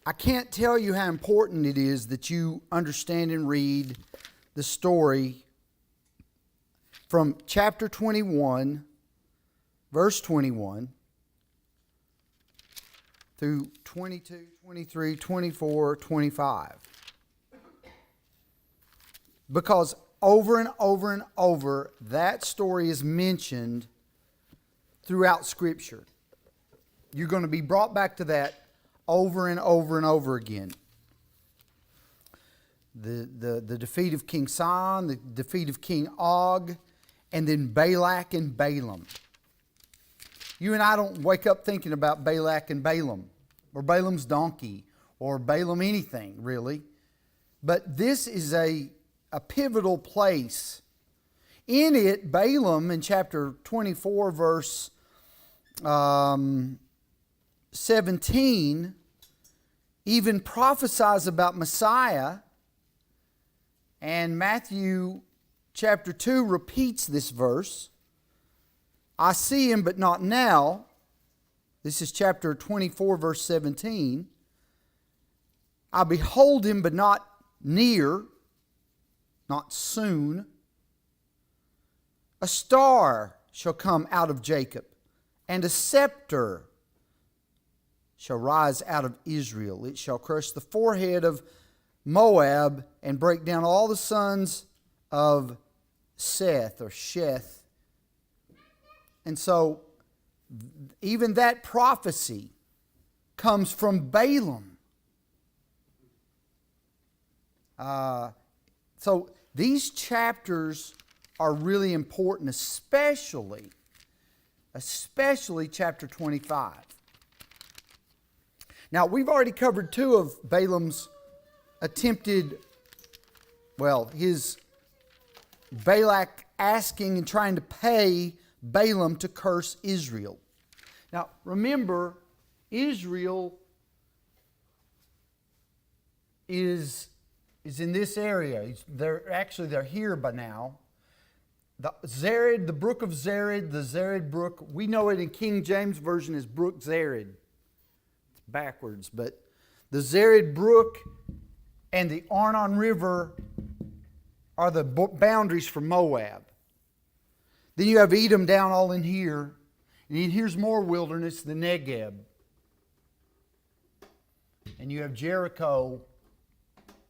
I can't tell you how important it is that you understand and read the story from chapter 21, verse 21, through 22, 23, 24, 25. Because over and over and over, that story is mentioned throughout Scripture. You're going to be brought back to that over and over and over again. The defeat of King Sihon, the defeat of King Og, and then Balak and Balaam. You and I don't wake up thinking about Balak and Balaam, or Balaam's donkey, or Balaam anything, really. But this is a pivotal place. In it, Balaam, in chapter 24, verse 17, even prophesies about Messiah, and Matthew chapter 2 repeats this verse. I see him, but not now. This is chapter 24, verse 17. I behold him, but not near, not soon. A star shall come out of Jacob, and a scepter shall rise out of Israel. It shall crush the forehead of Moab and break down all the sons of Seth or Sheth. And so, even that prophecy comes from Balaam. So, these chapters are really important, especially chapter 25. Now, we've already covered two of Balaam's his Balak asking and trying to pay Balaam to curse Israel. Now, remember, Israel is in this area. They're here by now. The brook of Zered, the Zered brook, we know it in King James Version as Brook Zered. It's backwards, but the Zered brook and the Arnon River are the boundaries for Moab. Then you have Edom down all in here. And then here's more wilderness, the Negeb. And you have Jericho.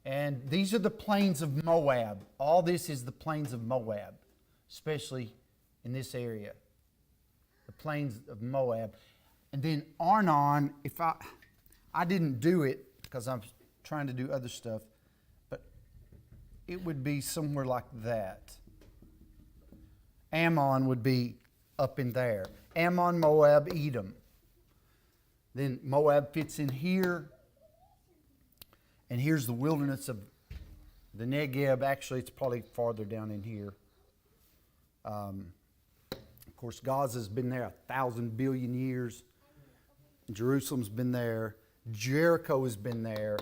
And these are the plains of Moab. All this is the plains of Moab, especially in this area. The plains of Moab. And then Arnon, I didn't do it because I'm trying to do other stuff, but it would be somewhere like that. Ammon would be up in there. Ammon, Moab, Edom. Then Moab fits in here. And here's the wilderness of the Negeb. Actually, it's probably farther down in here. Of course, Gaza's been there 1,000 billion years. Jerusalem's been there. Jericho has been there.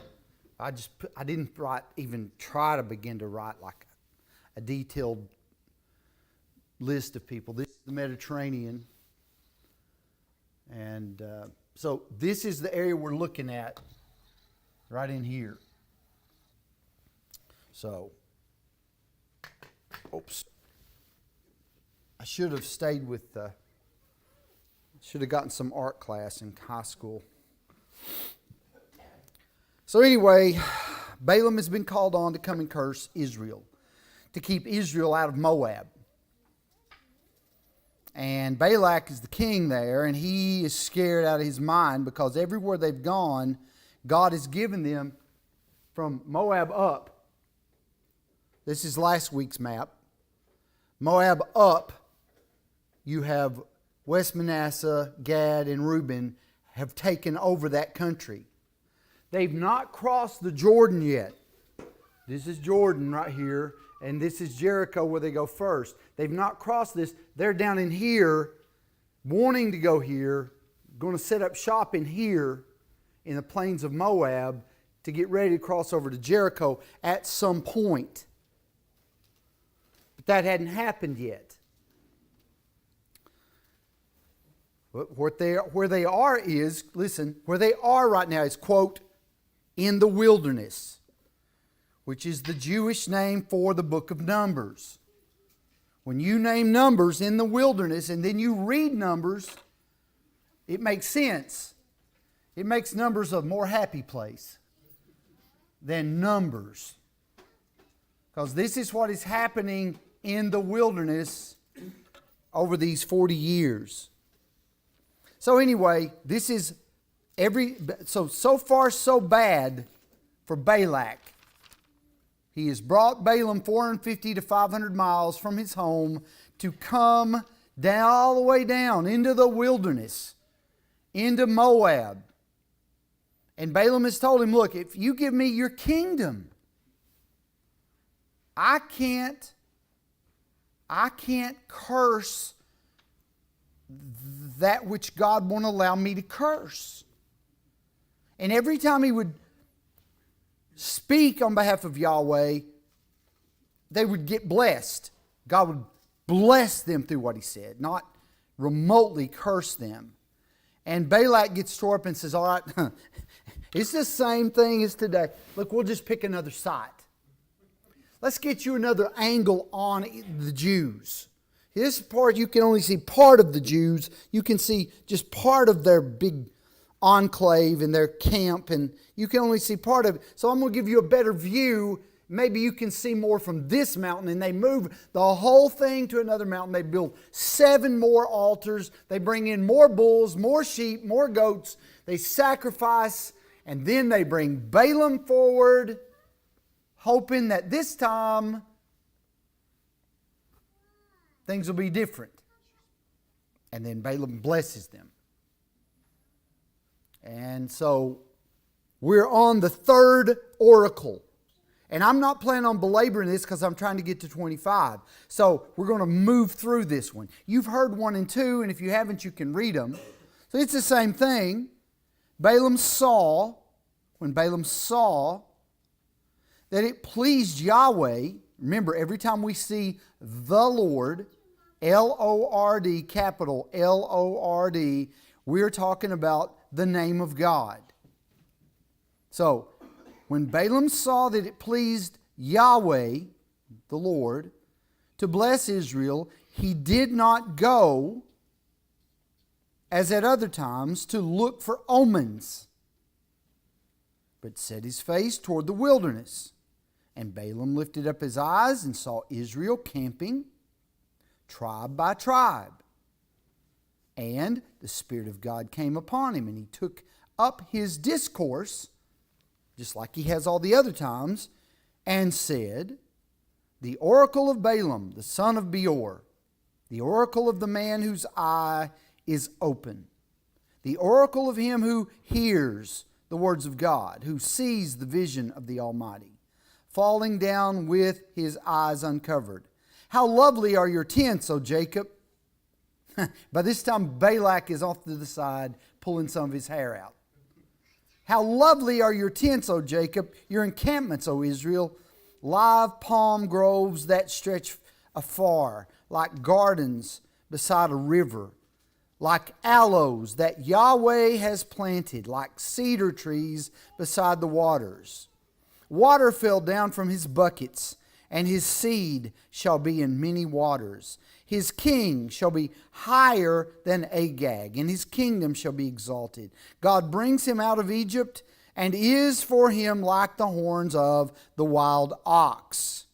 I didn't even try to begin to write like a detailed list of people. This is the Mediterranean. And so this is the area we're looking at right in here. So, oops. I should have stayed with should have gotten some art class in high school. So anyway, Balaam has been called on to come and curse Israel, to keep Israel out of Moab. And Balak is the king there, and he is scared out of his mind because everywhere they've gone, God has given them from Moab up. This is last week's map. Moab up, you have West Manasseh, Gad, and Reuben have taken over that country. They've not crossed the Jordan yet. This is Jordan right here, and this is Jericho where they go first. They've not crossed this. They're down in here, wanting to go here, going to set up shop in here in the plains of Moab to get ready to cross over to Jericho at some point. But that hadn't happened yet. Where they are right now is, quote, in the wilderness, which is the Jewish name for the book of Numbers. When you name Numbers in the wilderness and then you read Numbers, it makes sense. It makes Numbers a more happy place than Numbers. Because this is what is happening in the wilderness over these 40 years. So anyway, this is so far so bad for Balak. He has brought Balaam 450 to 500 miles from his home to come down all the way down into the wilderness, into Moab. And Balaam has told him, look, if you give me your kingdom, I can't curse that which God won't allow me to curse. And every time he would speak on behalf of Yahweh, they would get blessed. God would bless them through what he said, not remotely curse them. And Balak gets tore up and says, all right, it's the same thing as today. Look, we'll just pick another side. Let's get you another angle on the Jews. This part, you can only see part of the Jews. You can see just part of their big enclave and their camp, and you can only see part of it. So I'm going to give you a better view. Maybe you can see more from this mountain. And they move the whole thing to another mountain. They build 7 more altars. They bring in more bulls, more sheep, more goats. They sacrifice, and then they bring Balaam forward, hoping that this time things will be different. And then Balaam blesses them. And so we're on the third oracle. And I'm not planning on belaboring this because I'm trying to get to 25. So we're going to move through this one. You've heard 1 and 2, and if you haven't, you can read them. So it's the same thing. When Balaam saw that it pleased Yahweh, remember, every time we see the Lord, L-O-R-D, capital L-O-R-D, we're talking about the name of God. So, when Balaam saw that it pleased Yahweh, the Lord, to bless Israel, he did not go, as at other times, to look for omens, but set his face toward the wilderness. And Balaam lifted up his eyes and saw Israel camping, tribe by tribe. And the Spirit of God came upon him, and he took up his discourse, just like he has all the other times, and said, the oracle of Balaam, the son of Beor, the oracle of the man whose eye is open, the oracle of him who hears the words of God, who sees the vision of the Almighty, falling down with his eyes uncovered. How lovely are your tents, O Jacob! By this time, Balak is off to the side, pulling some of his hair out. How lovely are your tents, O Jacob, your encampments, O Israel, live palm groves that stretch afar, like gardens beside a river, like aloes that Yahweh has planted, like cedar trees beside the waters. Water fell down from his buckets, and his seed shall be in many waters. His king shall be higher than Agag, and his kingdom shall be exalted. God brings him out of Egypt, and is for him like the horns of the wild ox.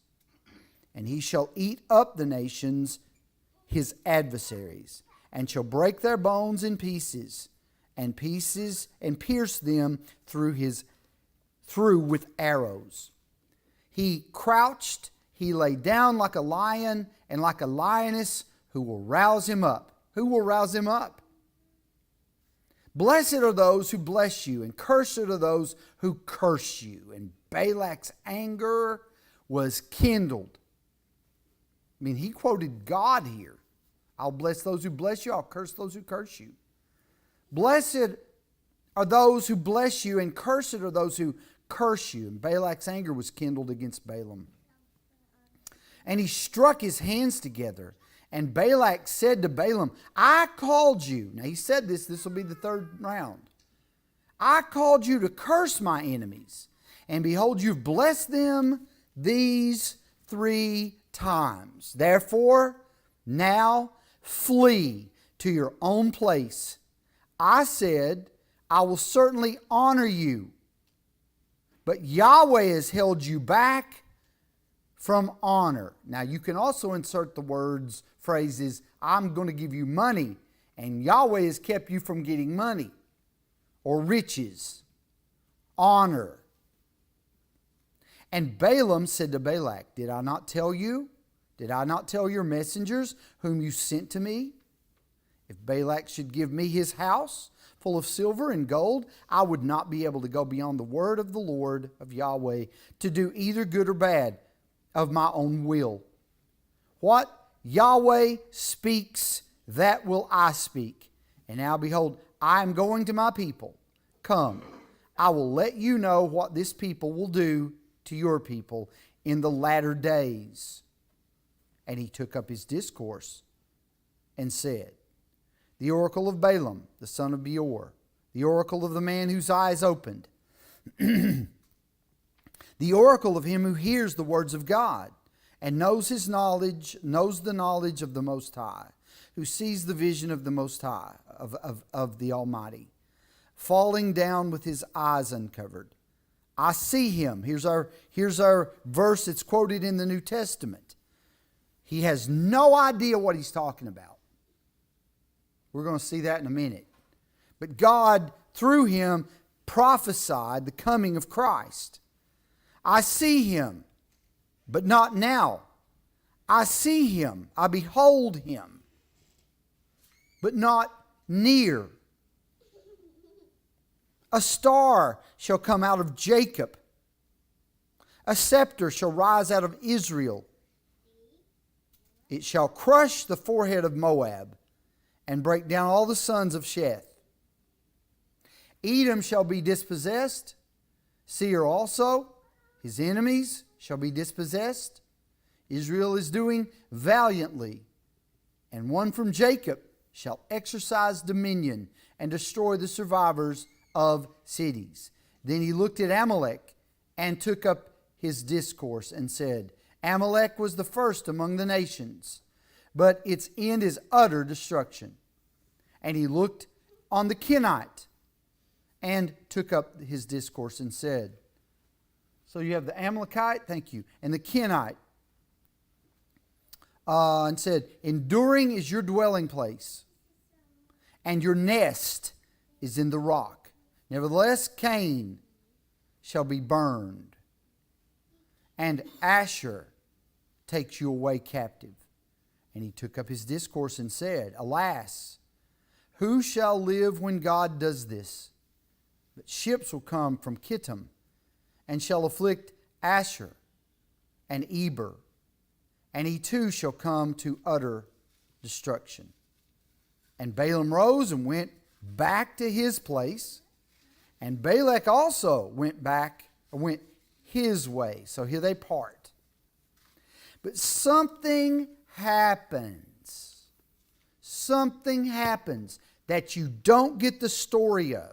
And he shall eat up the nations, his adversaries, and shall break their bones in pieces, and pierce them through with arrows. He crouched, he lay down like a lion, and like a lioness, who will rouse him up. Who will rouse him up? Blessed are those who bless you, and cursed are those who curse you. And Balak's anger was kindled. I mean, he quoted God here. I'll bless those who bless you, I'll curse those who curse you. Blessed are those who bless you, and cursed are those who curse you. And Balak's anger was kindled against Balaam. And he struck his hands together. And Balak said to Balaam, I called you. Now he said this will be the third round. I called you to curse my enemies, and behold, you've blessed them these 3 times. Therefore, now flee to your own place. I said, I will certainly honor you, but Yahweh has held you back from honor. Now, you can also insert the phrases, I'm going to give you money, and Yahweh has kept you from getting money, or riches, honor. And Balaam said to Balak, did I not tell you? Did I not tell your messengers whom you sent to me? If Balak should give me his house full of silver and gold, I would not be able to go beyond the word of the Lord, of Yahweh, to do either good or bad of my own will. What Yahweh speaks, that will I speak. And now behold, I am going to my people. Come, I will let you know what this people will do to your people in the latter days. And he took up his discourse and said, the oracle of Balaam, the son of Beor, the oracle of the man whose eyes opened, the oracle of him who hears the words of God and knows his knowledge, knows the knowledge of the Most High, who sees the vision of the Most High, of the Almighty, falling down with his eyes uncovered. I see him. Here's our verse that's quoted in the New Testament. He has no idea what he's talking about. We're going to see that in a minute. But God, through him, prophesied the coming of Christ. I see him, but not now. I see him, I behold him, but not near. A star shall come out of Jacob. A scepter shall rise out of Israel. It shall crush the forehead of Moab and break down all the sons of Sheth. Edom shall be dispossessed, Seir also. His enemies shall be dispossessed. Israel is doing valiantly, and one from Jacob shall exercise dominion and destroy the survivors of cities. Then he looked at Amalek and took up his discourse and said, Amalek was the first among the nations, but its end is utter destruction. And he looked on the Kenite and took up his discourse and said, so you have the Amalekite, thank you, and the Kenite, and said, enduring is your dwelling place, and your nest is in the rock. Nevertheless, Cain shall be burned, and Asher takes you away captive. And he took up his discourse and said, alas, who shall live when God does this? But ships will come from Kittim, and shall afflict Asher and Eber, and he too shall come to utter destruction. And Balaam rose and went back to his place, and Balak also went his way. So here they part. But something happens. Something happens that you don't get the story of.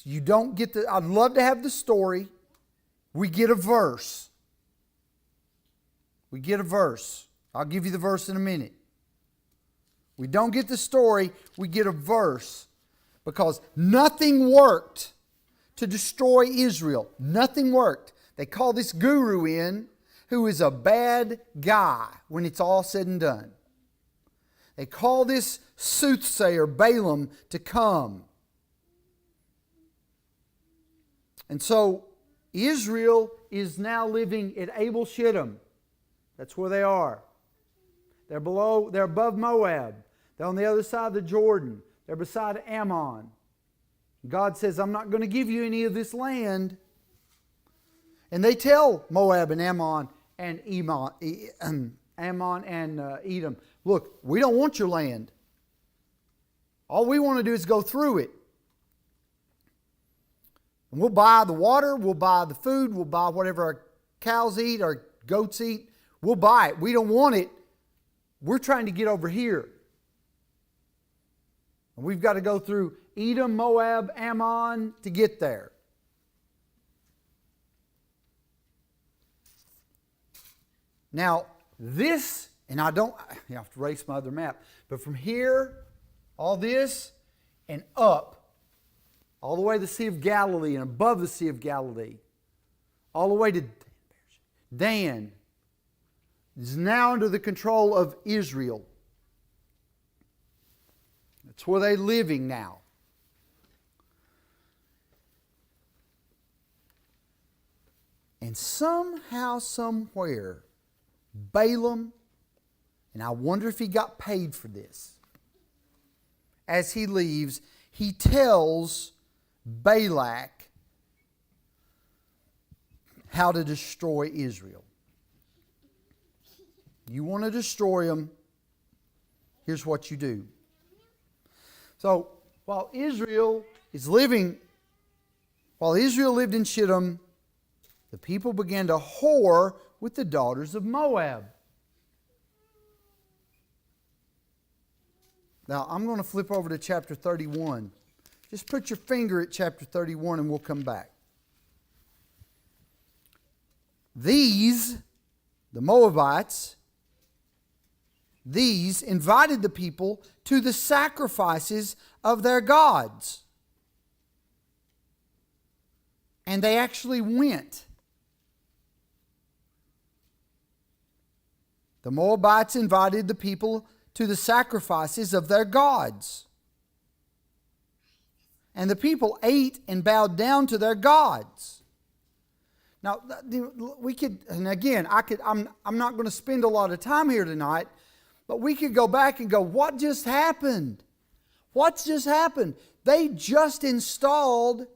You don't get the, I'd love to have the story. We get a verse. We get a verse. I'll give you the verse in a minute. We don't get the story, we get a verse. Because nothing worked to destroy Israel. Nothing worked. They call this guru in, who is a bad guy when it's all said and done. They call this soothsayer Balaam to come. And so Israel is now living at Abel Shittim. That's where they are. They're above Moab. They're on the other side of the Jordan. They're beside Ammon. God says, I'm not going to give you any of this land. And they tell Moab and Ammon and Edom, look, we don't want your land. All we want to do is go through it. And we'll buy the water, we'll buy the food, we'll buy whatever our cows eat, our goats eat. We'll buy it. We don't want it. We're trying to get over here. And we've got to go through Edom, Moab, Ammon to get there. Now, this, and I have to erase my other map, but from here, all this, and up, all the way to the Sea of Galilee and above the Sea of Galilee, all the way to Dan, is now under the control of Israel. That's where they're living now. And somehow, somewhere, Balaam, and I wonder if he got paid for this, as he leaves, he tells Balak how to destroy Israel. You want to destroy them, here's what you do. So, while Israel lived in Shittim, the people began to whore with the daughters of Moab. Now, I'm going to flip over to chapter 31. Just put your finger at chapter 31 and we'll come back. These, the Moabites, these invited the people to the sacrifices of their gods. And they actually went. The Moabites invited the people to the sacrifices of their gods. And the people ate and bowed down to their gods. Now, we could, and again, I'm not going to spend a lot of time here tonight, but we could go back and go, what just happened? What's just happened? They just installed,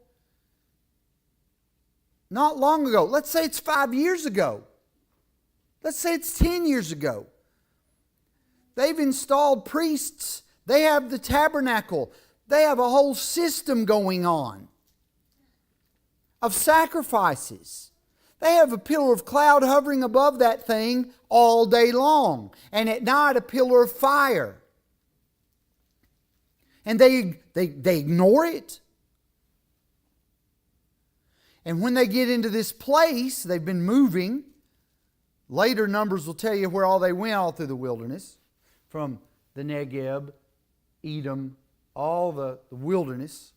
not long ago, let's say it's 5 years ago. Let's say it's 10 years ago. They've installed priests. They have the tabernacle. They have a whole system going on of sacrifices. They have a pillar of cloud hovering above that thing all day long. And at night a pillar of fire. And they ignore it. And when they get into this place, they've been moving. Later numbers will tell you where all they went all through the wilderness. From the Negeb, Edom, all the wilderness.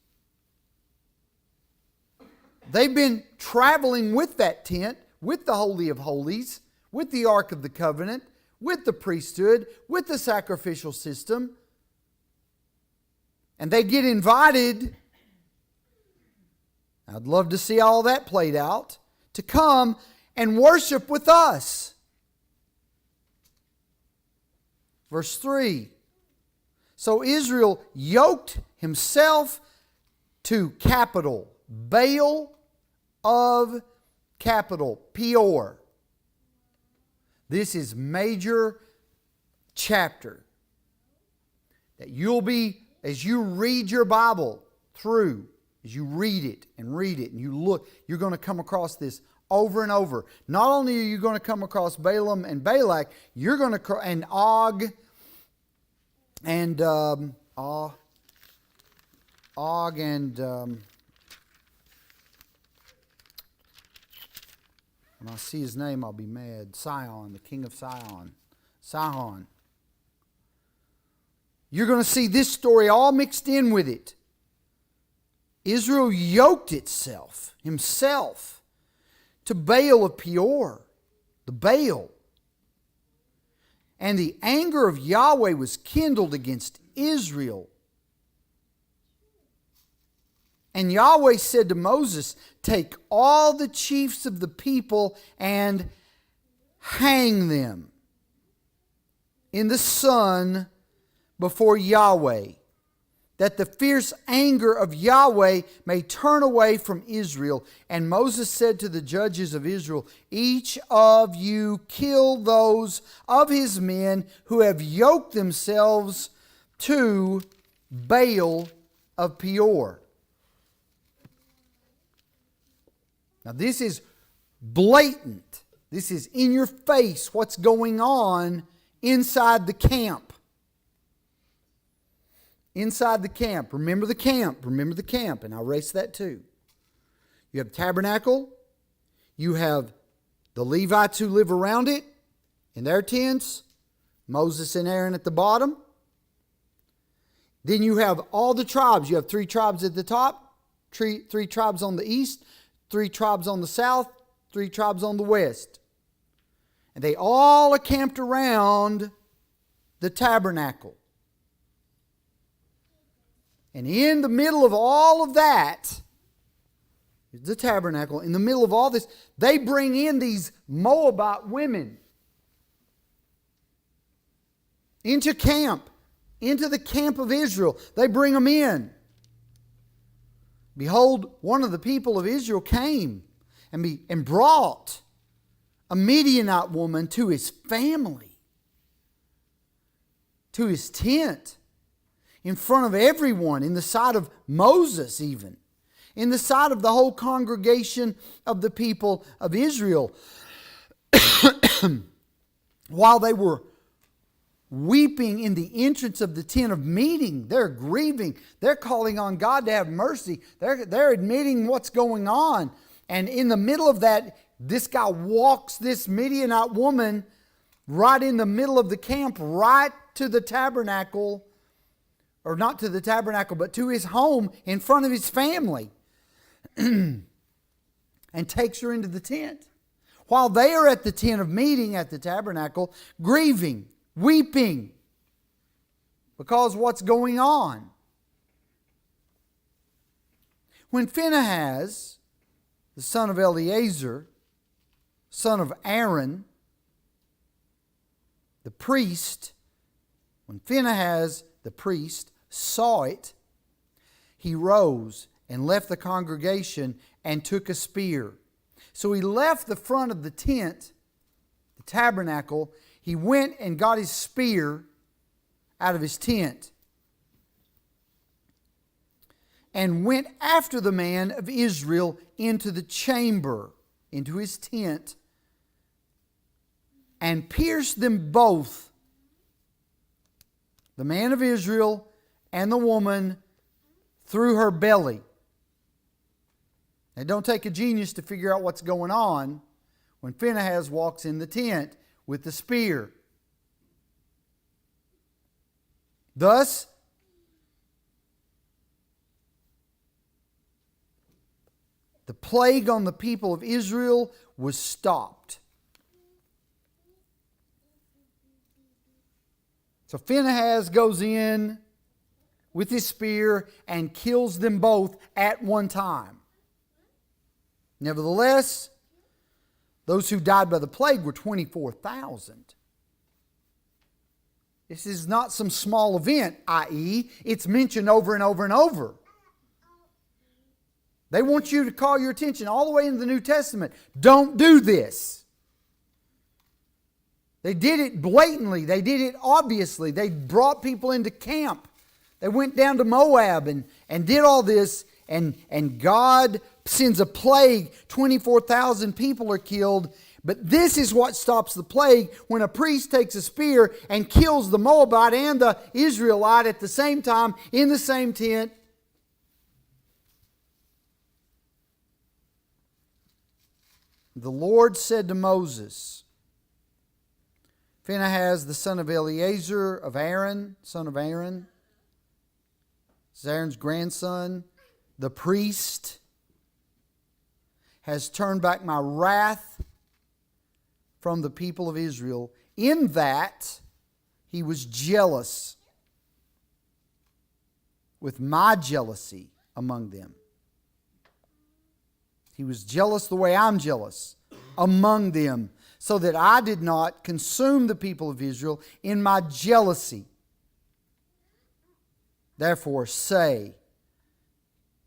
They've been traveling with that tent, with the Holy of Holies, with the Ark of the Covenant, with the priesthood, with the sacrificial system. And they get invited, I'd love to see all that played out, to come and worship with us. Verse 3. So Israel yoked himself to capital, Baal of capital, Peor. This is major chapter that you'll be, as you read your Bible through, as you read it and you look, you're going to come across this over and over. Not only are you going to come across Balaam and Balak, you're going to, and Og, and Og and when I see his name, I'll be mad. Sihon, the king of Sihon. Sihon. You're going to see this story all mixed in with it. Israel yoked himself, to Baal of Peor, the Baal. And the anger of Yahweh was kindled against Israel. And Yahweh said to Moses, take all the chiefs of the people and hang them in the sun before Yahweh, that the fierce anger of Yahweh may turn away from Israel. And Moses said to the judges of Israel, each of you kill those of his men who have yoked themselves to Baal of Peor. Now this is blatant. This is in your face what's going on inside the camp. inside the camp. Remember the camp. Remember the camp. And I'll erase that too. You have the tabernacle. You have the Levites who live around it in their tents. Moses and Aaron at the bottom. Then you have all the tribes. You have 3 tribes at the top, three tribes on the east, 3 tribes on the south, 3 tribes on the west. And they all are camped around the tabernacle. And in the middle of all of that is the tabernacle. In the middle of all this, they bring in these Moabite women into camp, into the camp of Israel. They bring them in. Behold, one of the people of Israel came and brought a Midianite woman to his family, to his tent, in front of everyone, in the sight of Moses even, in the sight of the whole congregation of the people of Israel. While they were weeping in the entrance of the tent of meeting, they're grieving, they're calling on God to have mercy, they're admitting what's going on. And in the middle of that, this guy walks this Midianite woman right in the middle of the camp, right to the tabernacle, or not to the tabernacle, but to his home in front of his family, and takes her into the tent. While they are at the tent of meeting at the tabernacle, grieving, weeping, because what's going on. When Phinehas, the son of Eleazar, son of Aaron, the priest, when Phinehas, the priest, saw it, he rose and left the congregation and took a spear. So he left the front of the tent, the tabernacle. He went and got his spear out of his tent and went after the man of Israel into the chamber, into his tent, and pierced them both, the man of Israel and the woman, through her belly. Now, don't take a genius to figure out what's going on when Phinehas walks in the tent with the spear. Thus, the plague on the people of Israel was stopped. So Phinehas goes in with his spear and kills them both at one time. Nevertheless, those who died by the plague were 24,000. This is not some small event, i.e., it's mentioned over and over and over. They want you to call your attention all the way into the New Testament. Don't do this. They did it blatantly. They did it obviously. They brought people into camp. They went down to Moab and did all this. And God sends a plague. 24,000 people are killed. But this is what stops the plague: when a priest takes a spear and kills the Moabite and the Israelite at the same time in the same tent. The Lord said to Moses, Phinehas, the son of Eleazar of Aaron, son of Aaron, this is Aaron's grandson, the priest, has turned back my wrath from the people of Israel, in that he was jealous with my jealousy among them. He was jealous the way I'm jealous among them, so that I did not consume the people of Israel in my jealousy. Therefore say,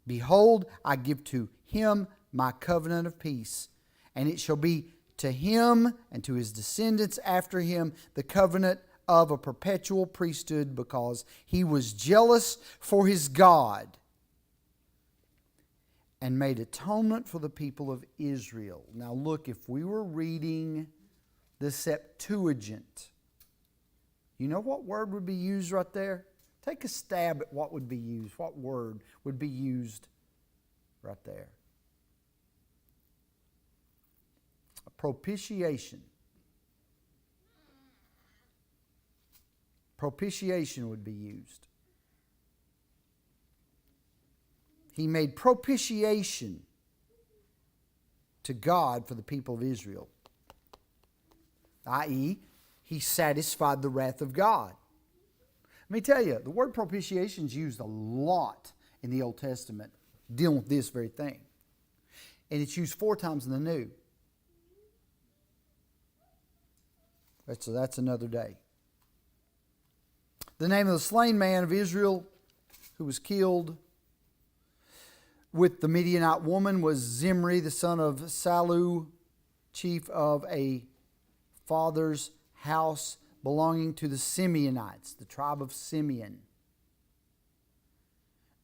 behold, I give to him my covenant of peace, and it shall be to him and to his descendants after him the covenant of a perpetual priesthood, because he was jealous for his God and made atonement for the people of Israel. Now look, if we were reading the Septuagint, you know what word would be used right there? Take a stab at what would be used. What word would be used right there? Propitiation. Propitiation would be used. He made propitiation to God for the people of Israel, i.e., He satisfied the wrath of God. Let me tell you, the word propitiation is used a lot in the Old Testament dealing with this very thing. And it's used 4 times in the New. So that's another day. The name of the slain man of Israel who was killed with the Midianite woman was Zimri, the son of Salu, chief of a father's house belonging to the Simeonites, the tribe of Simeon.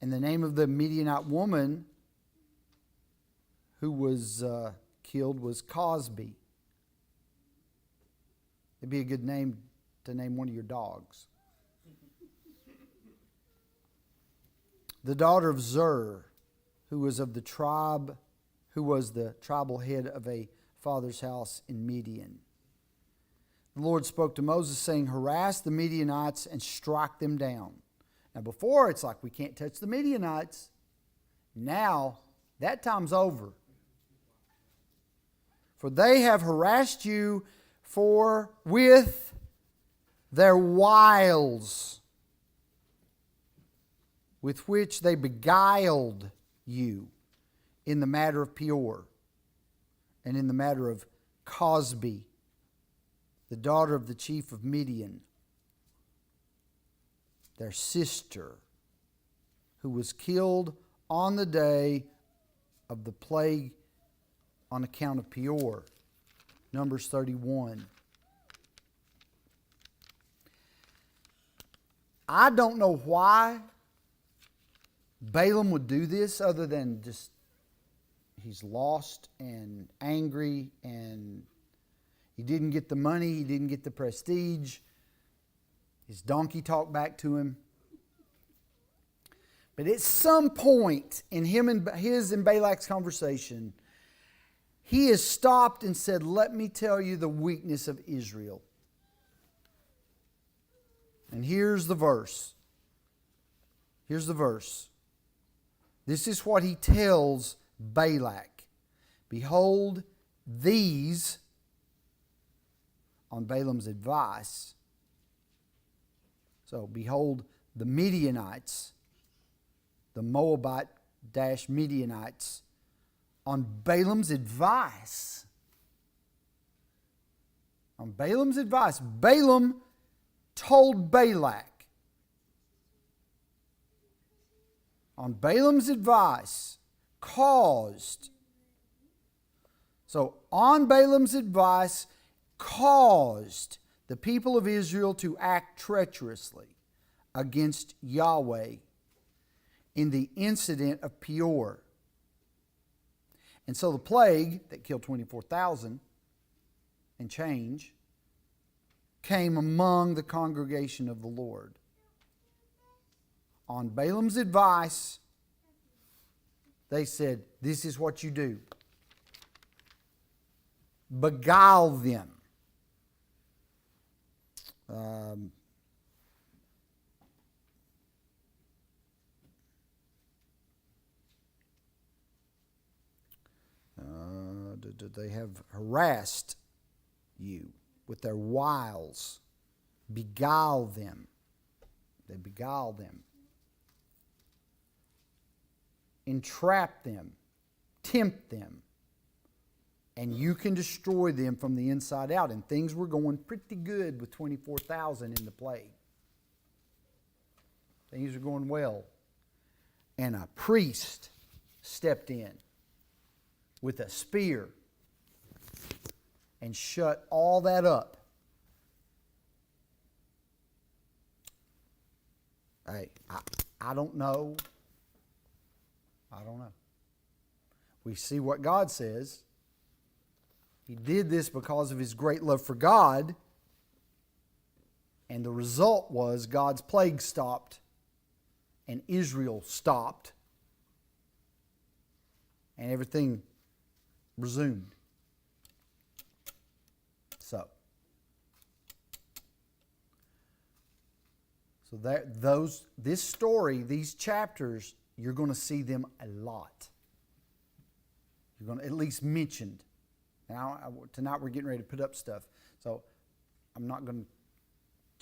And the name of the Midianite woman who was killed was Cosby. It'd be a good name to name one of your dogs. The daughter of Zur, who was the tribal head of a father's house in Midian. The Lord spoke to Moses, saying, harass the Midianites and strike them down. Now before, it's like we can't touch the Midianites. Now, that time's over. For they have harassed you with their wiles, with which they beguiled you in the matter of Peor and in the matter of Cosby, the daughter of the chief of Midian, their sister, who was killed on the day of the plague on account of Peor. Numbers 31. I don't know why Balaam would do this other than just he's lost and angry and he didn't get the money, he didn't get the prestige. His donkey talked back to him. But at some point in his and Balak's conversation, he has stopped and said, let me tell you the weakness of Israel. And here's the verse. Here's the verse. This is what he tells Balak. Behold, these, on Balaam's advice. So, behold, the Midianites, the Moabite-Midianites, on Balaam's advice. On Balaam's advice. Balaam told Balak, on Balaam's advice, caused. So, on Balaam's advice, caused the people of Israel to act treacherously against Yahweh in the incident of Peor. And so the plague that killed 24,000 and change came among the congregation of the Lord. On Balaam's advice, they said, this is what you do. Beguile them. They have harassed you with their wiles. Beguile them. They beguile them. Entrap them. Tempt them. And you can destroy them from the inside out. And things were going pretty good with 24,000 in the plague. Things were going well. And a priest stepped in with a spear and shut all that up. Hey, I don't know. I don't know. We see what God says. He did this because of his great love for God. And the result was God's plague stopped and Israel stopped, and everything resumed. So this story, these chapters, you're going to see them a lot. You're going to at least mentioned. Now, tonight we're getting ready to put up stuff, so I'm not going to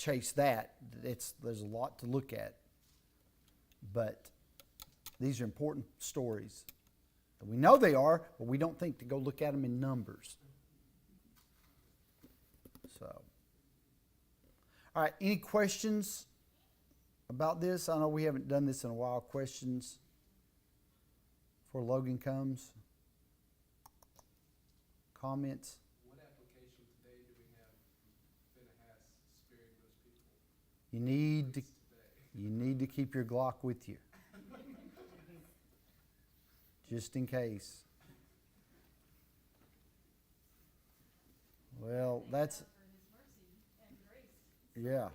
chase that. There's a lot to look at, but these are important stories. We know they are, but we don't think to go look at them in Numbers. So, all right, any questions about this? I know we haven't done this in a while. Questions before Logan comes? Comments? What application today do we have from Phinehas sparing those people? You need to keep your Glock with you. Just in case. Well, that's... Yeah.